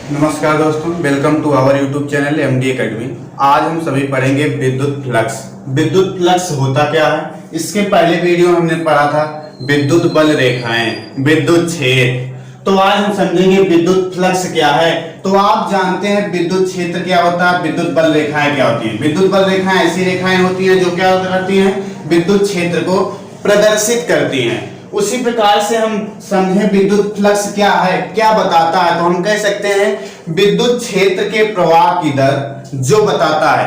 नमस्कार दोस्तों, welcome to our YouTube channel MD academy. आज हम सभी पढ़ेंगे विद्युत फ्लक्स। विद्युत फ्लक्स होता क्या है, इसके पहले वीडियो हमने पढ़ा था विद्युत बल रेखाएं, विद्युत क्षेत्र। तो आज हम समझेंगे विद्युत फ्लक्स क्या है। तो आप जानते हैं विद्युत क्षेत्र क्या होता है, विद्युत बल रेखाएं क्या होती हैं। विद्युत बल रेखाएं ऐसी रेखाएं होती हैं जो क्या करती हैं, विद्युत क्षेत्र को प्रदर्शित करती हैं। उसी प्रकार से हम समझें विद्युत फ्लक्स क्या है, क्या बताता है। तो हम कह सकते हैं विद्युत क्षेत्र के प्रवाह की दर जो बताता है,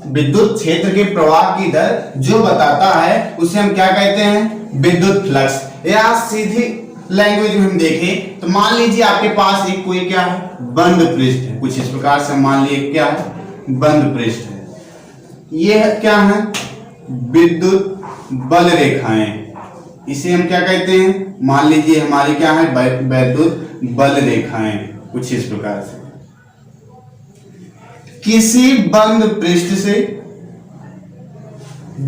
विद्युत क्षेत्र के प्रवाह की दर जो बताता है उसे हम क्या कहते हैं, विद्युत फ्लक्स। या सीधी लैंग्वेज में हम देखें तो मान लीजिए आपके पास एक कोई क्या है, बंद पृष्ठ है। कुछ इस प्रकार से मान लीजिए क्या है, बंद पृष्ठ है। यह क्या है, विद्युत बल रेखाएं। इसे हम क्या कहते हैं, मान लीजिए हमारी क्या है, वैद्युत बल रेखाएं। कुछ इस प्रकार से किसी बंद पृष्ठ से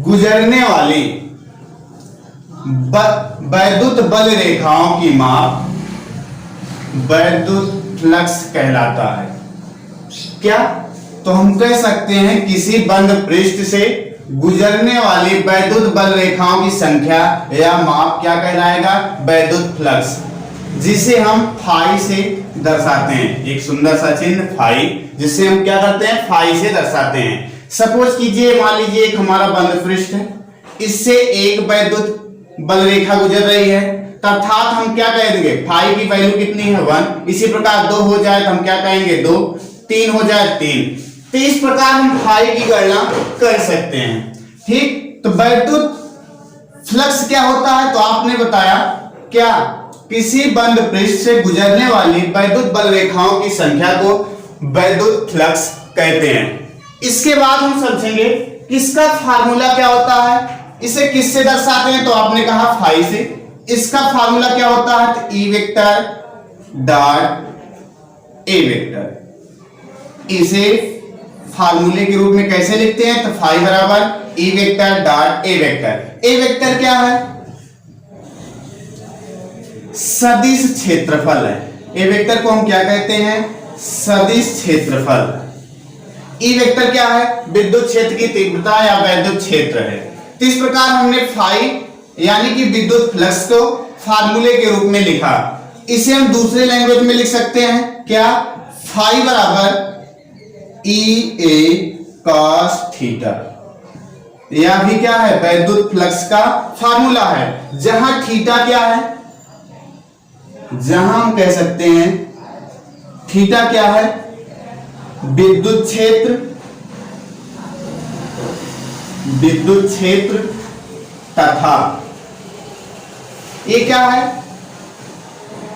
गुजरने वाली वैद्युत बल रेखाओं की माप वैद्युत फ्लक्स कहलाता है। क्या, तो हम कह सकते हैं किसी बंद पृष्ठ से गुजरने वाली वैद्युत बल रेखाओं की संख्या या माप क्या कहलाएगा, वैद्युत फ्लक्स, जिसे हम फाई से दर्शाते हैं। एक सुंदर सा चिन्ह फाई, जिसे हम क्या करते हैं, फाई से दर्शाते हैं। सपोज कीजिए, मान लीजिए एक हमारा बंद पृष्ठ है, इससे एक वैद्युत बल रेखा गुजर रही है, अर्थात हम क्या कहेंगे, फाई की वैल्यू कितनी है, 1। इसी प्रकार 2 हो जाए तो हम क्या कहेंगे, 2। 3 हो जाए 3। तो इस प्रकार हम फाई की गणना कर सकते हैं। ठीक, तो वैद्युत फ्लक्स क्या होता है, तो आपने बताया क्या, किसी बंद पृष्ठ से गुजरने वाली वैद्युत बल रेखाओं की संख्या को वैद्युत फ्लक्स कहते हैं। इसके बाद हम समझेंगे इसका फार्मूला क्या होता है, इसे किससे दर्शाते हैं, तो आपने कहा फाई से। इसका फार्मूला क्या होता है, तो E vector dot A vector. इसे फार्मूले के रूप में कैसे लिखते हैं, तो फाई बराबर E vector dot A vector. A vector क्या है, सदिश क्षेत्रफल है। ए वेक्टर को हम क्या कहते हैं, सदिश क्षेत्रफल। ई वेक्टर क्या है, विद्युत क्षेत्र की तीव्रता या वैद्युत क्षेत्र है। तो इस प्रकार हमने फाई यानी कि विद्युत फ्लक्स को फार्मूले के रूप में लिखा। इसे हम दूसरे लैंग्वेज में लिख सकते हैं, क्या, फाई बराबर ई ए कॉस थीटा। यह भी क्या है, वैद्युत फ्लक्स का फार्मूला है। जहां थीटा क्या है, जहां हम कह सकते हैं थीटा क्या है, विद्युत क्षेत्र, विद्युत क्षेत्र तथा ये क्या है,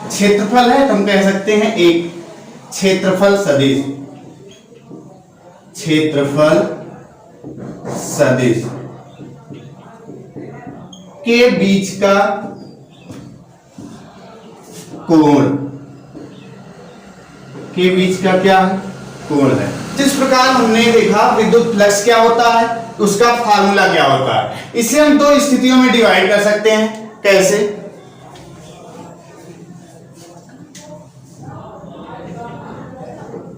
क्षेत्रफल है। तो हम कह सकते हैं एक क्षेत्रफल सदिश, क्षेत्रफल सदिश के बीच का कोण, के बीच का क्या है, कोण है। जिस प्रकार हमने देखा विद्युत फ्लक्स क्या होता है, उसका फार्मूला क्या होता है। इसे हम दो स्थितियों में डिवाइड कर सकते हैं। कैसे,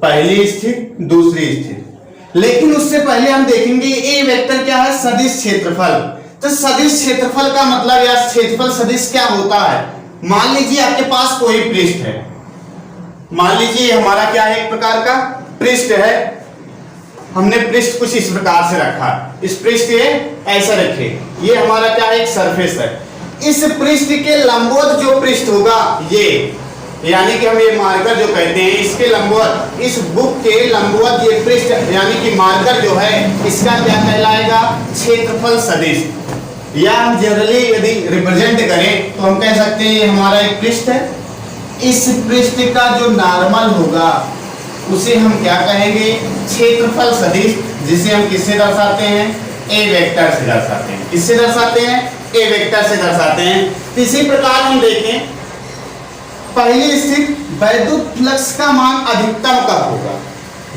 पहली स्थिति, दूसरी स्थिति। लेकिन उससे पहले हम देखेंगे ए वेक्टर क्या है, सदिश क्षेत्रफल। तो सदिश क्षेत्रफल का मतलब या क्षेत्रफल सदिश क्या होता है। मान लीजिए आपके पास कोई पृष्ठ है, मान लीजिए हमारा क्या है, एक प्रकार का पृष्ठ है। हमने पृष्ठ कुछ इस प्रकार से रखा, इस पृष्ठ के ऐसा रखे, ये हमारा क्या है, एक सरफेस है। इस पृष्ठ के लंबवत जो पृष्ठ होगा, ये यानी कि हम ये मार्कर जो कहते हैं, इसके लंबवत, इस बुक के लंबवत ये पृष्ठ यानी कि मार्कर जो है, इसका क्या कहलाएगा, क्षेत्रफल सदिश। या हम जनरली यदि रिप्रेजेंट करें तो हम कह सकते हैं ये हमारा एक पृष्ठ है। इस पृष्ठ का जो नॉर्मल होगा उसे हम क्या कहेंगे, क्षेत्रफल सदिश, जिसे हम किससे दर्शाते हैं, ए वेक्टर से दर्शाते हैं। किससे दर्शाते हैं, ए वेक्टर से दर्शाते हैं। इसी प्रकार हम देखें, पहली स्थिति, वैद्युत फ्लक्स का मान अधिकतम कब होगा,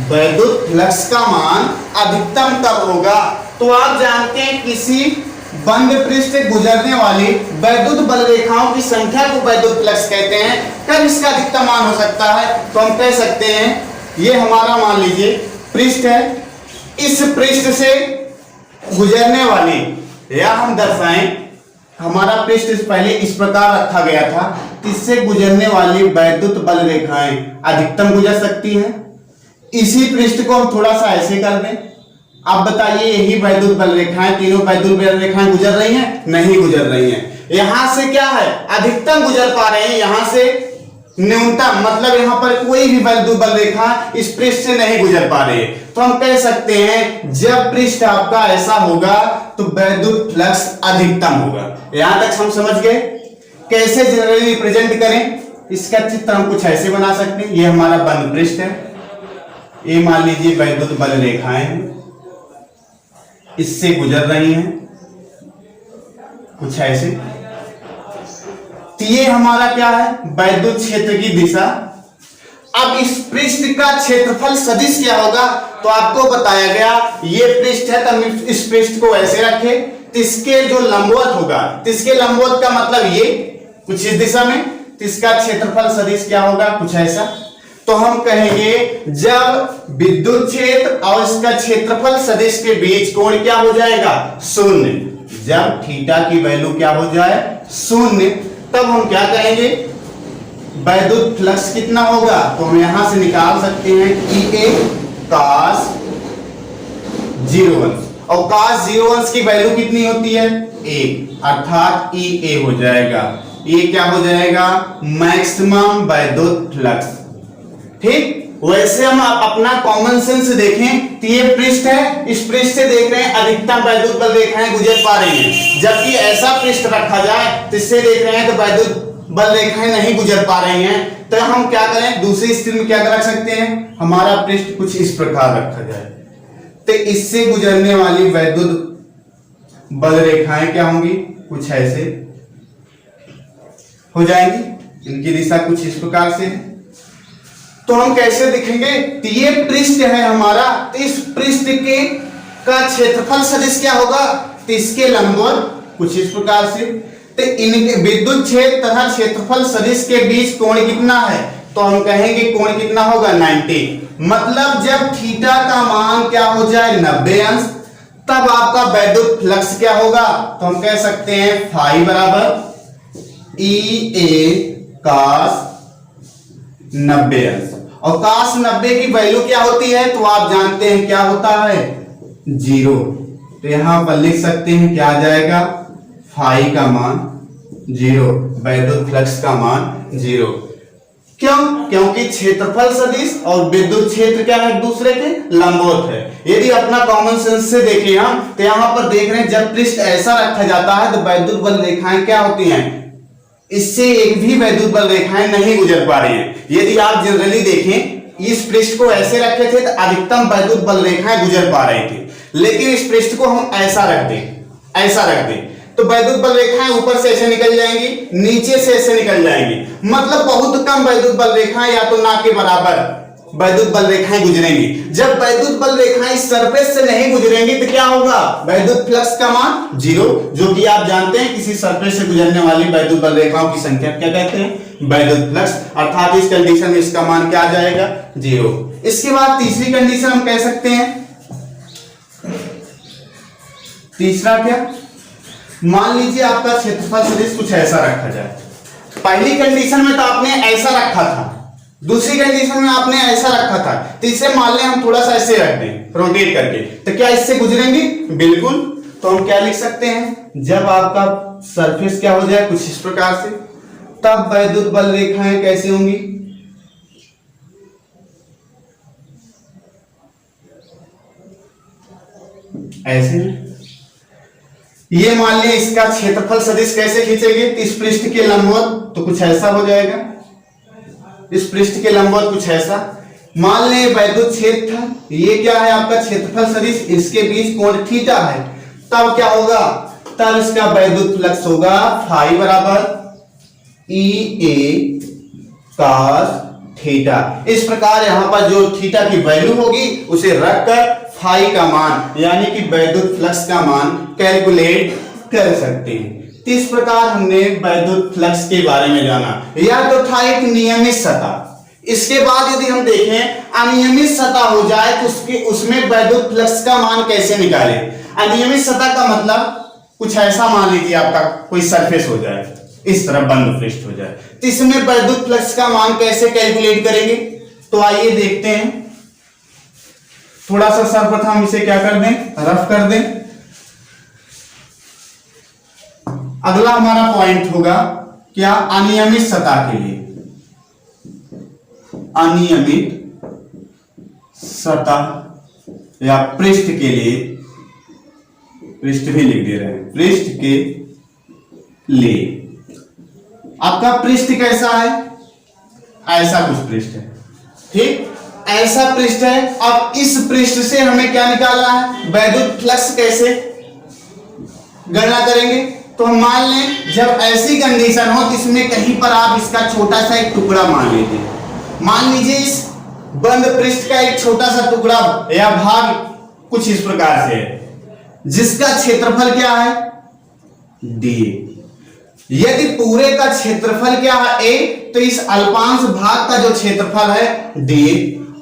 वैद्युत फ्लक्स का मान अधिकतम कब होगा। तो आप जानते हैं किसी बंद पृष्ठ से गुजरने वाली वैद्युत बल रेखाओं की संख्या को वैद्युत फ्लक्स कहते हैं। कब इसका अधिकतम मान हो सकता है? तो हम कह सकते हैं ये हमारा मान लीजिए पृष्ठ है, इस पृष्ठ से गुजरने वाली, या हम दर्शाएं हमारा पृष्ठ पहले इस प्रकार रखा गया था, इससे गुजरने वाली वैद्युत बल रेखाएं अधिकतम गुजर सकती हैं। इसी पृष्ठ को हम थोड़ा सा ऐसे कर दें, आप बताइए यही वैद्युत बल रेखाएं, तीनों वैद्युत बल रेखाएं गुजर रही हैं? नहीं गुजर रही हैं। यहां से क्या है, अधिकतम गुजर पा रहे हैं, यहां से न्यूनतम, मतलब यहां पर कोई भी वैद्युत बल रेखा इस पृष्ठ से नहीं गुजर पा रही है। तो हम कह सकते हैं जब पृष्ठ आपका ऐसा होगा तो वैद्युत फ्लक्स अधिकतम होगा। यहां तक हम समझ गए। कैसे जनरली रिप्रेजेंट करें, इसका चित्र हम कुछ ऐसे बना सकते हैं। ये हमारा बंद पृष्ठ है, ये मान लीजिए वैद्युत बल रेखाएं हैं, इससे गुजर रही हैं कुछ ऐसे। तो ये हमारा क्या है, वैद्युत क्षेत्र की दिशा। अब इस पृष्ठ का क्षेत्रफल सदिश क्या होगा? तो आपको बताया गया ये पृष्ठ है, तो इस पृष्ठ को ऐसे रखे, तो इसके जो लंबवत होगा, तो इसके लंबवत का मतलब ये कुछ इस दिशा में, तो इसका क्षेत्रफल सदिश क्या होगा? कुछ ऐसा। तो हम कहेंगे जब विद्युत क्षेत्र और इसका क्षेत्रफल सदिश के बीच कोण क्या हो जाएगा? शून्य। जब थीटा की वैल्यू क्या हो जाए? शून्य, तब हम क्या कहेंगे? वैद्युत फ्लक्स कितना होगा? तो हम यहां से निकाल सकते हैं EA cos 0 और cos 0 की वैल्यू कितनी होती है? 1, अर्थात EA हो जाएगा, ये क्या हो जाएगा? मैक्सिमम वैद्युत फ्लक्स। ठीक, वैसे हम अपना कॉमन सेंस देखें तो ये पृष्ठ है, इस पृष्ठ से देख रहे हैं अधिकतम वैद्युत बल रेखाएं गुजर पा रही हैं। जबकि ऐसा पृष्ठ रखा जाए तो इससे देख रहे हैं तो वैद्युत बल रेखाएं नहीं गुजर पा रही हैं। तो हम क्या करें, दूसरी स्थिति में क्या रख सकते हैं, हमारा पृष्ठ कुछ इस प्रकार रखा जाए, तो इससे गुजरने वाली वैद्युत बल रेखाएं क्या होंगी? कुछ ऐसे हो जाएंगी, इनकी दिशा कुछ इस प्रकार से है। तो हम कैसे दिखेंगे? तो ये पृष्ठ है हमारा, तो इस पृष्ठ के का क्षेत्रफल सदिश क्या होगा? तो इसके लंबवत कुछ इस प्रकार से। तो इनके विद्युत क्षेत्र तथा क्षेत्रफल सदिश के बीच कोण कितना है? तो हम कहेंगे कोण कितना होगा? 90। मतलब जब थीटा का मान क्या हो जाए? 90 अंश, तब आपका वैद्युत फ्लक्स क्या होगा? तो हम कह सकते हैं फाई बराबर EA cos 90 अंश। और cos 90 की वैल्यू क्या होती है? तो आप जानते हैं क्या होता है? 0। तो यहां पर लिख सकते हैं क्या आ जाएगा? फाई का मान 0, वैद्युत फ्लक्स का मान 0। क्यों? क्योंकि क्षेत्रफल सदिश और विद्युत क्षेत्र क्या है? एक दूसरे के लंबवत है। यदि अपना कॉमन सेंस से देखें हम, तो यहां पर देख रहे हैं जब पृष्ठ ऐसा रखा जाता है तो वैद्युत बल रेखाएं क्या होती हैं? इससे एक भी वैद्युत बल रेखाएं नहीं गुजर पा रही हैं। यदि आप जनरली देखें इस पृष्ठ को ऐसे रखे थे तो अधिकतम वैद्युत बल रेखाएं गुजर पा रही थी, लेकिन इस पृष्ठ को हम ऐसा रख दें, ऐसा रख दें, तो वैद्युत बल रेखाएं ऊपर से ऐसे निकल जाएंगी, नीचे से ऐसे निकल जाएंगी। मतलब बहुत कम वैद्युत बल रेखाएं या तो ना के बराबर वैद्युत बल रेखाएं गुजरेंगी। जब वैद्युत बल रेखाएं इस सरफेस से नहीं गुजरेंगी तो क्या होगा? वैद्युत फ्लक्स का मान 0, जो कि आप जानते हैं किसी सरफेस से गुजरने वाली वैद्युत बल रेखाओं की संख्या क्या कहते हैं? वैद्युत फ्लक्स। अर्थात इस कंडीशन में इसका मान क्या आ जाएगा? 0। इसके बाद तीसरी कंडीशन हम कह सकते हैं, तीसरा क्या, मान लीजिए आपका क्षेत्रफल सदिश कुछ ऐसा रखा जाए। पहली कंडीशन में तो आपने ऐसा रखा था, दूसरी कंडीशन में आपने ऐसा रखा था, तीसरे मान लें हम थोड़ा सा ऐसे रख दें रोटेट करके, तो क्या इससे गुजरेंगी? बिल्कुल। तो हम क्या लिख सकते हैं, जब आपका सरफेस क्या हो जाए कुछ इस प्रकार से, तब वैद्युत बल रेखाएं कैसे होंगी? ऐसे। ये मान लिया इसका क्षेत्रफल सदिश कैसे खींचेंगे? इस पृष्ठ के लंबवत, तो कुछ ऐसा हो जाएगा, इस पृष्ठ के लंबवत कुछ ऐसा। मान लें वैद्युत क्षेत्र था, ये क्या है आपका क्षेत्रफल सदिश, इसके बीच कोण थीटा है, तब क्या होगा? तब इसका वैद्युत फ्लक्स होगा फाई बराबर EA cos थीटा। इस प्रकार यहां पर जो थीटा की वैल्यू होगी उसे रखकर फाई का मान यानी कि वैद्युत फ्लक्स का मान कैलकुलेट कर सकते हैं। तो इस प्रकार हमने वैद्युत फ्लक्स के बारे में जाना। यह तो था एक नियमित सतह। इसके बाद यदि हम देखें अनियमित सतह हो जाए तो उसमें वैद्युत फ्लक्स का मान कैसे निकालें। अनियमित सतह का मतलब कुछ ऐसा मान लीजिए आपका कोई सरफेस हो जाए, इस तरह बंद पृष्ठ हो जाए, तो इसमें वैद्युत फ्लक्स का मान कैसे कैलकुलेट करेंगे। तो आइए देखते हैं। थोड़ा सा सर्वप्रथम इसे क्या कर दें, रफ कर दें। अगला हमारा पॉइंट होगा क्या, अनियमित सतह के लिए, अनियमित सतह या पृष्ठ के लिए, पृष्ठ भी लिख दे रहे हैं, पृष्ठ के लिए आपका पृष्ठ कैसा है, ऐसा कुछ पृष्ठ है, ठीक, ऐसा पृष्ठ है। अब इस पृष्ठ से हमें क्या निकालना है, वैद्युत फ्लक्स कैसे गणना करेंगे। तो हम मान लें जब ऐसी कंडीशन हो जिसमें कहीं पर आप इसका छोटा सा एक टुकड़ा मान लीजिए, मान लीजिए इस बंद पृष्ठ का एक छोटा सा टुकड़ा या भाग कुछ इस प्रकार से है, जिसका क्षेत्रफल क्या है, d। यदि पूरे का क्षेत्रफल क्या है, a, तो इस अल्पांश भाग का जो क्षेत्रफल है d,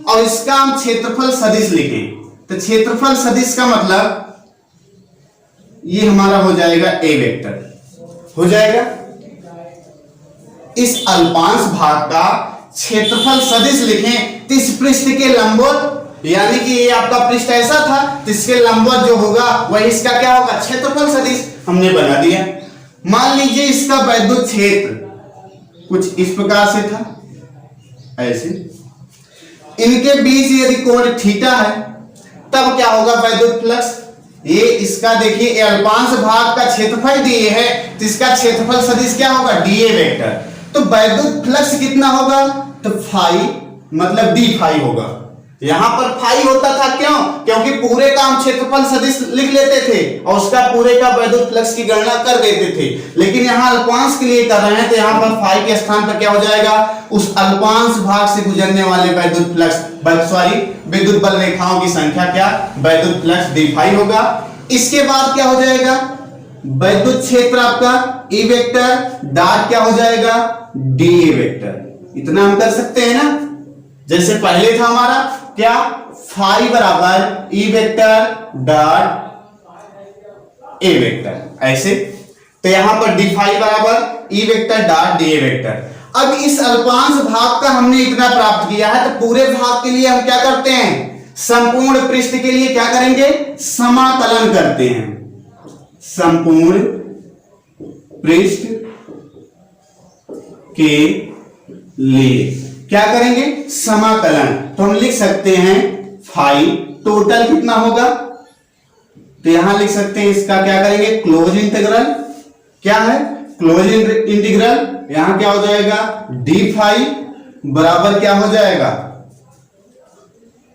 और इसका हम क्षेत्रफल सदिश लिखें। तो क्षेत्रफल सदिश का मतलब ये हमारा हो जाएगा a वेक्टर, हो जाएगा। इस अल्पांश भाग का क्षेत्रफल सदिश लिखें तो इस पृष्ठ के लंबवत, यानी कि ये आपका पृष्ठ ऐसा था तो इसके लंबवत जो होगा वह इसका क्या होगा, क्षेत्रफल सदिश हमने बना दिया। मान लीजिए इसका वैद्युत क्षेत्र कुछ इस प्रकार से था, ऐसे, इनके बीच यदि कोण थीटा है तब क्या होगा वैद्युत फ्लक्स, ये इसका देखिए अल्पांश भाग का क्षेत्रफल दिए है तो इसका क्षेत्रफल सदिश क्या होगा, dA वेक्टर। तो वैद्युत फ्लक्स कितना होगा, तो फाई मतलब d फाई होगा। यहां पर फाई होता था क्यों, क्योंकि पूरे का हम क्षेत्रफल सदिश लिख लेते थे और उसका पूरे का वैद्युत फ्लक्स की गणना कर देते थे, लेकिन यहां अल्पांश के लिए कर रहे हैं तो यहां पर फाई के स्थान पर क्या हो जाएगा, उस अल्पांश भाग से गुजरने वाले वैद्युत फ्लक्स, विद्युत बल रेखाओं की संख्या क्या, वैद्युत फ्लक्स d फाई होगा। इसके बाद क्या हो जाएगा, वैद्युत क्षेत्र आपका E वेक्टर डॉट क्या हो जाएगा, dA वेक्टर। इतना हम कर सकते हैं ना, जैसे पहले था हमारा क्या, फाई बराबर E vector dot A vector, ऐसे। तो यहां पर d फाई बराबर E vector dot dA vector. अब इस अल्पांश भाग का हमने इतना प्राप्त किया है तो पूरे भाग के लिए हम क्या करते हैं, संपूर्ण पृष्ठ के लिए क्या करेंगे, समाकलन करते हैं। संपूर्ण पृष्ठ के लिए क्या करेंगे, समाकलन। तो हम लिख सकते हैं फाई टोटल कितना होगा, तो यहां लिख सकते हैं इसका क्या करेंगे, क्लोज इंटीग्रल, क्या है, क्लोज इंटीग्रल। यहां क्या हो जाएगा, d फाई बराबर क्या हो जाएगा,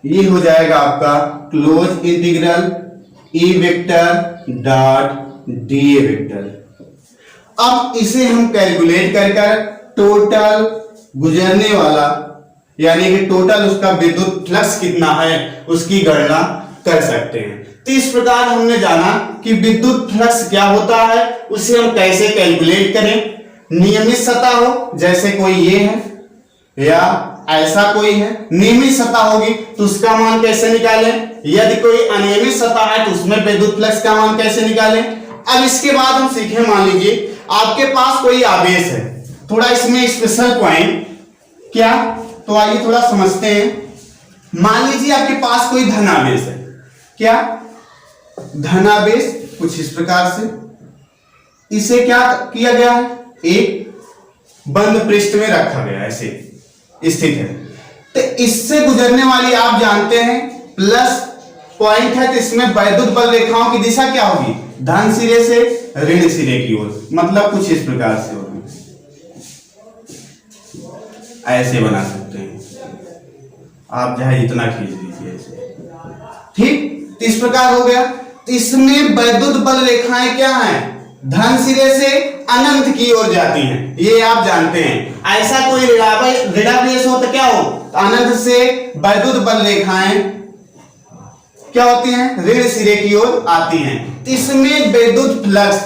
ये हो जाएगा आपका close integral E vector dot dA vector. अब इसे हम कैलकुलेट कर टोटल गुजरने वाला, यानी कि टोटल उसका विद्युत फ्लक्स कितना है उसकी गणना कर सकते हैं। तो इस प्रकार हमने जाना कि विद्युत फ्लक्स क्या होता है, उसे हम कैसे कैलकुलेट करें। नियमित सतह हो जैसे कोई ये है या ऐसा कोई है, नियमित सतह होगी तो उसका मान कैसे निकालें, यदि कोई अनियमित सतह है तो उसमें विद्युत फ्लक्स का मान कैसे निकालें। अब इसके बाद हम सीखें, मान लीजिए आपके पास कोई आवेश है, थोड़ा इसमें स्पेशल पॉइंट क्या, तो आइए थोड़ा समझते हैं। मान लीजिए आपके पास कोई धनावेश है, क्या, धनावेश कुछ इस प्रकार से, इसे क्या किया गया है, एक बंद पृष्ठ में रखा गया ऐसे स्थित है, तो इससे गुजरने वाली आप जानते हैं प्लस पॉइंट है, तो इसमें वैद्युत बल रेखाओं की दिशा क्या होगी, धन सिरे से ऋण सिरे की ओर, मतलब कुछ इस प्रकार से होगी, ऐसे बना सकते हैं आप, चाहे इतना खींच लीजिए ऐसे, ठीक। तो इस प्रकार हो गया। तो इसमें वैद्युत बल रेखाएं क्या हैं, धन सिरे से अनंत की ओर जाती हैं, ये आप जानते हैं। ऐसा कोई ऋणावेश हो तो क्या हो, तो अनंत से वैद्युत बल रेखाएं क्या होती हैं, ऋण सिरे की ओर आती हैं। तो इसमें विद्युत फ्लक्स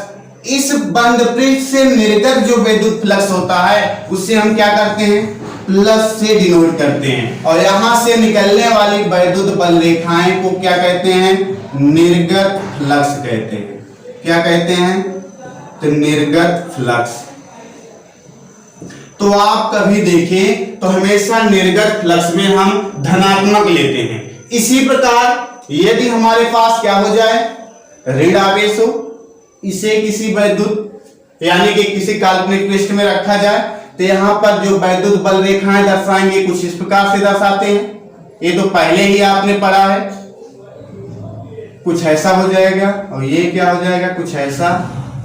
इस बंद पृष्ठ से निर्गत जो वैद्युत फ्लक्स होता है उसे हम क्या करते हैं, प्लस से डिनोट करते हैं, और यहां से निकलने वाली वैद्युत बल रेखाएं को क्या कहते हैं, निर्गत फ्लक्स कहते हैं। क्या कहते हैं, तो निर्गत फ्लक्स। तो आप कभी देखें तो हमेशा निर्गत फ्लक्स में हम धनात्मक लेते हैं। इसी प्रकार यदि हमारे पास क्या हो जाए, ऋण आवेश हो, इसे किसी वैद्युत यानी कि किसी काल्पनिक पृष्ठ में रखा जाए, तो यहां पर जो वैद्युत बल रेखाएं दर्शाएंगे कुछ इस प्रकार से दर्शाते हैं। ये तो पहले ही आपने पढ़ा है, कुछ ऐसा हो जाएगा, और ये क्या हो जाएगा, कुछ ऐसा,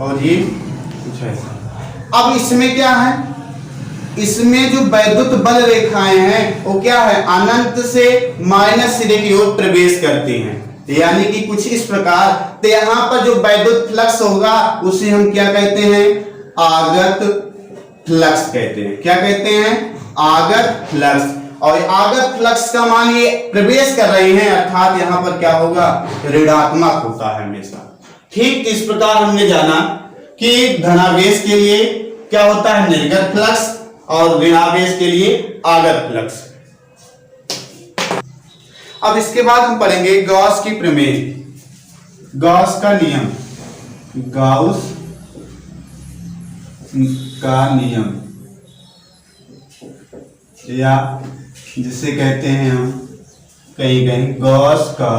और ये कुछ ऐसा। अब इसमें क्या है, इसमें जो वैद्युत बल रेखाएं हैं वो क्या है, अनंत से माइनस सिरे की ओर प्रवेश करती हैं, यानी कि कुछ इस प्रकार। तो यहां पर जो वैद्युत फ्लक्स होगा उसे हम क्या कहते हैं, आगत फ्लक्स कहते हैं। क्या कहते हैं, आगत फ्लक्स। और आगत फ्लक्स का मान ये प्रवेश कर रही हैं, अर्थात यहां पर क्या होगा, ऋणात्मक होता है हमेशा। ठीक इस प्रकार हमने जाना कि धनावेश के लिए क्या होता है, निर्गत फ्लक्स, और ऋणावेश के लिए आगत फ्लक्स। अब इसके बाद हम पढ़ेंगे गॉस की प्रमेय, गॉस का नियम, गॉस का नियम, या जिसे कहते हैं हम कहीं कहीं गॉस का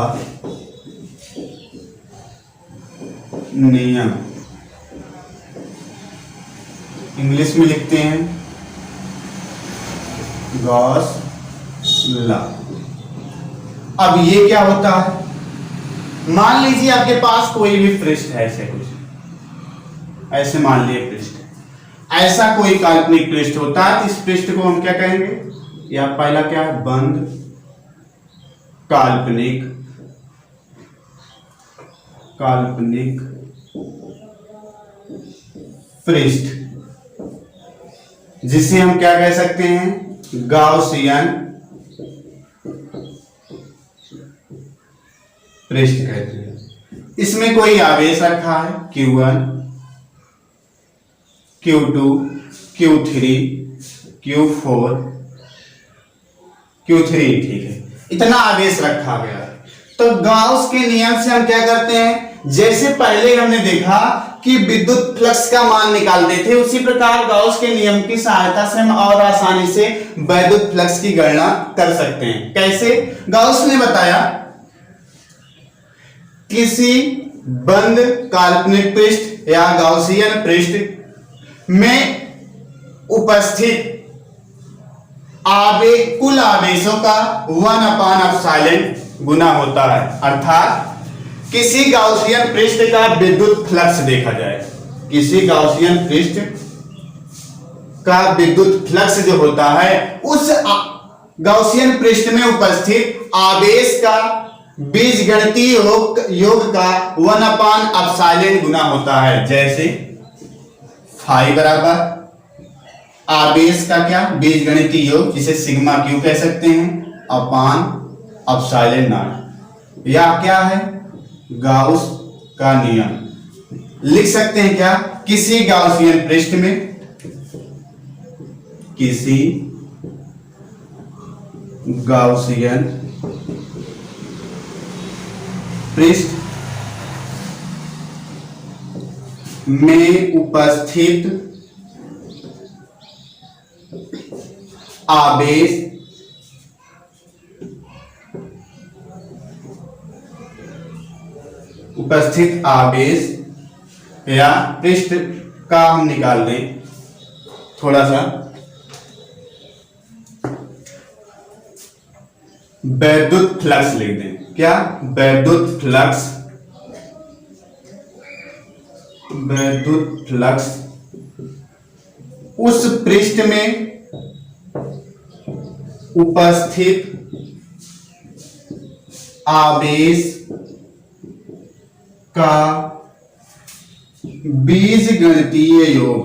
नियम, इंग्लिश में लिखते हैं गॉस लॉ। अब ये क्या होता है, मान लीजिए आपके पास कोई भी पृष्ठ है, ऐसे कुछ ऐसे मान लिए पृष्ठ, ऐसा कोई काल्पनिक पृष्ठ होता है, तो इस पृष्ठ को हम क्या कहेंगे, या पहला क्या है, बंद काल्पनिक, काल्पनिक पृष्ठ, जिसे हम क्या कह सकते हैं, गाउसियन पृष्ठ कहते हैं। इसमें कोई आवेश रखा है, Q1, Q2, Q3, Q4, Q3, ठीक है, इतना आवेश रखा गया है। तो गाउस के नियम से हम क्या करते हैं, जैसे पहले हमने देखा कि विद्युत फ्लक्स का मान निकालते थे, उसी प्रकार गाउस के नियम की सहायता से हम और आसानी से वैद्युत फ्लक्स की गणना कर सकते हैं। कैसे, गाउस ने बताया किसी बंद काल्पनिक पृष्ठ या गाउसियन पृष्ठ में उपस्थित कुल आवेशों का 1/ε गुना होता है। अर्थात किसी गाउसियन पृष्ठ का विद्युत फ्लक्स देखा जाए, किसी गाउसियन पृष्ठ का विद्युत फ्लक्स जो होता है उस गाउसियन पृष्ठ में उपस्थित आवेश का बीजगणितीय योग का 1/ε गुना होता है। जैसे फाई बराबर आवेश का क्या, बीजगणितीय योग, जिसे सिग्मा क्यू कह सकते हैं, अपान एप्सिलॉन नॉट, या क्या है, गाउस का नियम। लिख सकते हैं क्या, किसी गाउसियन पृष्ठ में, किसी गाउसियन पृष्ठ में उपस्थित आवेश या पृष्ठ का हम निकाल दें थोड़ा सा, वैद्युत फ्लक्स लिख दें। क्या, वैद्युत फ्लक्स, वैद्युत फ्लक्स उस पृष्ठ में उपस्थित आवेश का बीजगणितीय योग,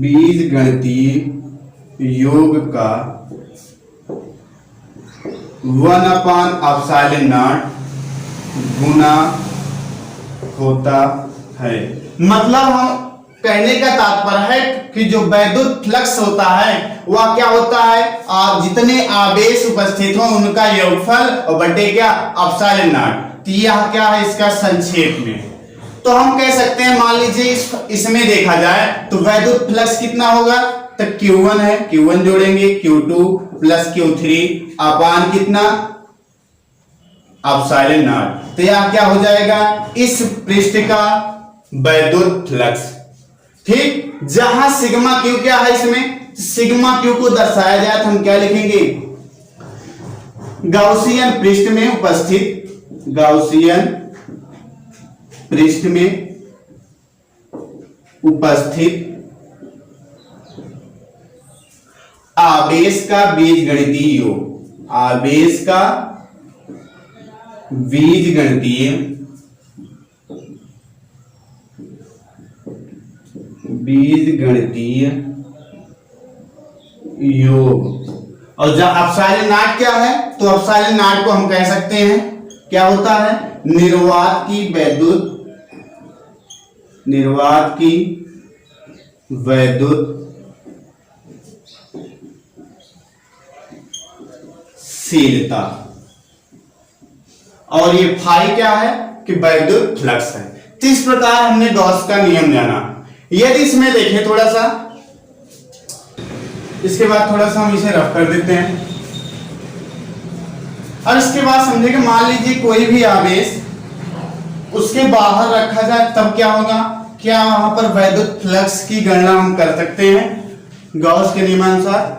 बीजगणितीय योग का 1/ε गुना होता है। मतलब हम कहने का तात्पर्य है कि जो वैद्युत फ्लक्स होता है वह क्या होता है, जितने आवेश उपस्थित हो उनका योगफल और बटे क्या एप्सिलॉन नॉट। तो यह क्या है इसका संक्षेप में। तो हम कह सकते हैं, मान लीजिए इसमें देखा जाए तो वैद्युत फ्लक्स कितना होगा, तो Q1 है, Q1 जोड़ेंगे, Q2 प्लस Q3 अपान कितना एप्सिलॉन नॉट। तो यह क्या हो जाएगा, इस पृष्ठ का वैद्युत फ्लक्स। ठीक, जहां सिग्मा क्यू क्या है, इसमें सिग्मा क्यू को दर्शाया जाए तो हम क्या लिखेंगे, गाउसियन पृष्ठ में उपस्थित, गाउसियन पृष्ठ में उपस्थित आवेश का बीजगणितीय योग, आवेश का बीजगणितीय योग। और जब एप्सिलॉन नॉट क्या है, तो एप्सिलॉन नॉट को हम कह सकते हैं क्या होता है, निर्वात की वैद्युत शीलता। और ये फाई क्या है कि वैद्युत फ्लक्स है। तो इस प्रकार हमने गॉस का नियम जाना। यदि इसमें देखें थोड़ा सा, इसके बाद थोड़ा सा हम इसे रफ कर देते हैं और इसके बाद समझे कि मान लीजिए कोई भी आवेश उसके बाहर रखा जाए तब क्या होगा, क्या वहां पर वैद्युत फ्लक्स की गणना हम कर सकते हैं गॉस के नियमानुसार।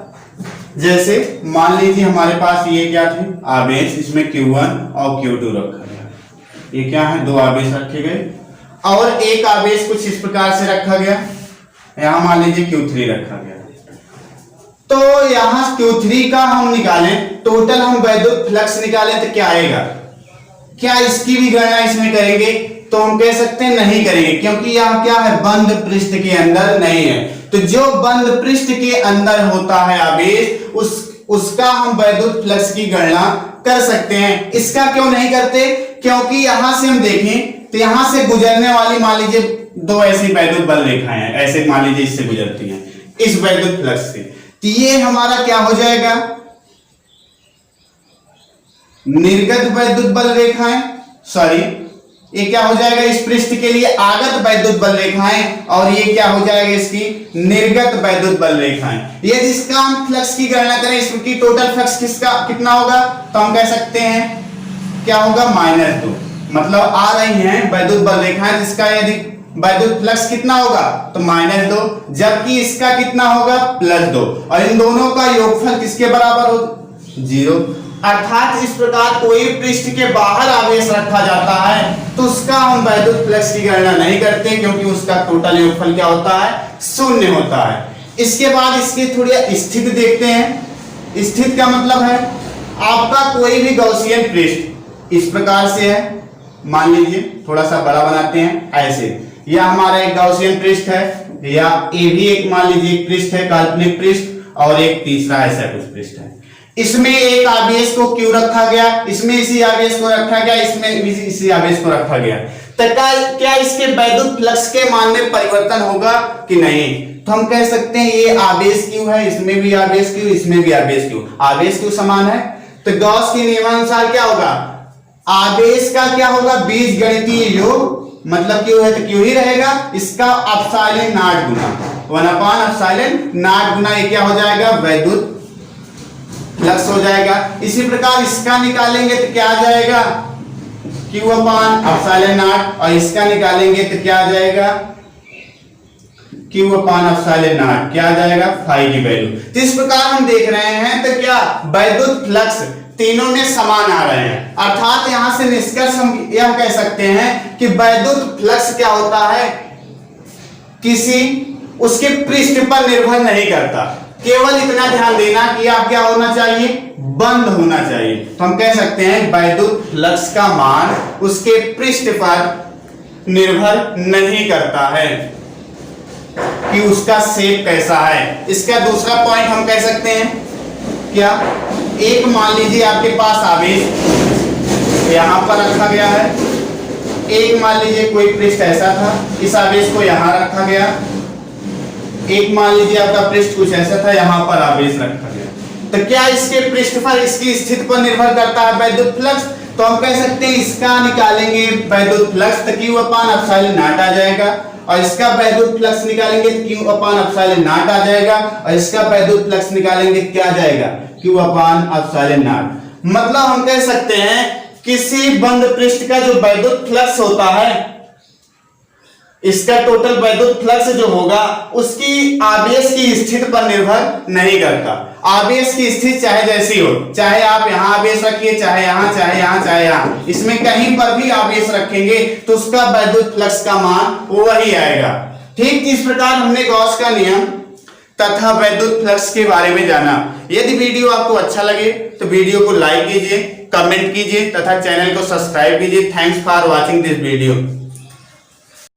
जैसे मान लीजिए हमारे पास ये क्या थे आवेश, इसमें Q1 और Q2 रखा गया, ये क्या है, दो आवेश रखे गए और एक आवेश कुछ इस प्रकार से रखा गया, यहां मान लीजिए Q3 रखा गया। तो यहां Q3 का हम निकालें, टोटल हम वैद्युत फ्लक्स निकालें तो क्या आएगा, क्या इसकी भी गणना इसमें करेंगे, तो हम कह सकते हैं नहीं करेंगे, क्योंकि यह क्या है, बंद पृष्ठ के अंदर नहीं है। तो जो बंद पृष्ठ के अंदर होता है आवेश, उसका हम वैद्युत फ्लक्स की गणना कर सकते हैं। इसका क्यों नहीं करते, क्योंकि यहां से हम देखें तो यहां से गुजरने वाली मान लीजिए दो ऐसी वैद्युत बल रेखाएं हैं, ऐसे मान लीजिए इससे गुजरती हैं इस वैद्युत फ्लक्स से, तो ये हमारा क्या हो जाएगा, निर्गत वैद्युत बल रेखाएं, सॉरी ये क्या हो जाएगा, इस पृष्ठ के लिए आगत वैद्युत बल रेखाएं और ये क्या हो जाएगा इसकी निर्गत वैद्युत बल रेखाएं। यदि इसका हम फ्लक्स की गणना करें, इसकी टोटल फ्लक्स किसका कितना होगा, तो हम कह सकते हैं क्या होगा, -2। मतलब आ रही हैं वैद्युत बल रेखाएं, जिसका यदि वैद्युत फ्लक्स कितना होगा तो -2, जबकि इसका कितना होगा +2, और इन दोनों का योगफल किसके बराबर हो, 0। अर्थात इस प्रकार कोई पृष्ठ के बाहर आवेश रखा जाता है तो उसका हम वैद्युत फ्लक्स की गणना नहीं करते, क्योंकि उसका टोटल योगफल क्या होता है, 0 होता है। इसके बाद इसकी थोड़ी स्थिति देखते हैं। स्थिति का मतलब है आपका कोई भी गॉसियन पृष्ठ इस प्रकार से है, मान लीजिए थोड़ा सा बड़ा बनाते हैं ऐसे, यह हमारा एक गॉसियन पृष्ठ है, या ये भी एक मान लीजिए एक पृष्ठ है, काल्पनिक पृष्ठ, और एक तीसरा ऐसा कुछ पृष्ठ है। इसमें एक आवेश को क्यों रखा गया, इसमें इसी आवेश को रखा गया, इसमें इसी आवेश को रखा गया, तो क्या इसके वैद्युत फ्लक्स के मान में परिवर्तन होगा कि नहीं, तो हम कह सकते हैं ये आवेश क्यों है, इसमें भी आवेश क्यों, इसमें भी आवेश क्यों, आवेश क्यों समान है। तो गॉस के नियमानुसार क्या होगा, आवेश का क्या होगा, बीजगणितीय योग, मतलब क्यों है तो क्यों ही रहेगा, इसका एप्सिलॉन नॉट गुना 1/एप्सिलॉन नॉट गुना ये क्या हो जाएगा, वैद्युत फ्लक्स हो जाएगा। इसी प्रकार इसका निकालेंगे तो क्या आ जाएगा, Q/एप्सिलॉन नॉट, और इसका निकालेंगे तो क्या आ जाएगा, Q/एप्सिलॉन नॉट, क्या आ जाएगा, फाई की वैल्यू। तो इस प्रकार हम देख रहे हैं तो क्या वैद्युत फ्लक्स तीनों में समान आ रहे हैं। अर्थात यहां से निष्कर्ष हम यह कह सकते हैं कि वैद्युत फ्लक्स क्या होता है, किसी उसके पृष्ठ पर निर्भर नहीं करता, केवल इतना ध्यान देना कि आप क्या होना चाहिए, बंद होना चाहिए। तो हम कह सकते हैं वैद्युत फ्लक्स का मान उसके पृष्ठ पर निर्भर नहीं करता है कि उसका शेप कैसा है। इसका दूसरा पॉइंट हम कह सकते हैं क्या, एक मान लीजिए आपके पास आवेश यहां पर रखा गया है, एक मान लीजिए कोई पृष्ठ ऐसा था, इस आवेश को यहां रखा गया। एक मान लीजिए आपका पृष्ठ कुछ ऐसा था, यहां पर आवेश रखा गया। तो क्या इसके पृष्ठ पर इसकी स्थिति पर निर्भर करता है वैद्युत फ्लक्स? तो हम कह सकते हैं इसका निकालेंगे वैद्युत फ्लक्स तो Q अपान एप्सिलॉन नॉट आ जाएगा, और इसका वैद्युत फ्लक्स निकालेंगे तो Q अपान एप्सिलॉन नॉट आ जाएगा, और इसका वैद्युत फ्लक्स निकालेंगे क्या आ जाएगा? Q upon epsilon not. मतलब हम कह सकते हैं किसी बंद पृष्ठ का जो वैद्युत फ्लक्स होता है, इसका टोटल वैद्युत फ्लक्स जो होगा उसकी आवेश की स्थिति पर निर्भर नहीं करता। आवेश की स्थिति चाहे जैसी हो, चाहे आप यहां आवेश रखिए, चाहे यहां, चाहे यहां, चाहे यहां, इसमें कहीं पर भी आवेश रखेंगे तो उसका वैद्युत फ्लक्स का मान वही आएगा। ठीक इस प्रकार हमने गॉस का नियम तथा वैद्युत फ्लक्स के बारे में जाना। यदि वीडियो आपको अच्छा लगे तो वीडियो को लाइक कीजिए, कमेंट कीजिए तथा चैनल को सब्सक्राइब कीजिए। Thanks for watching this video.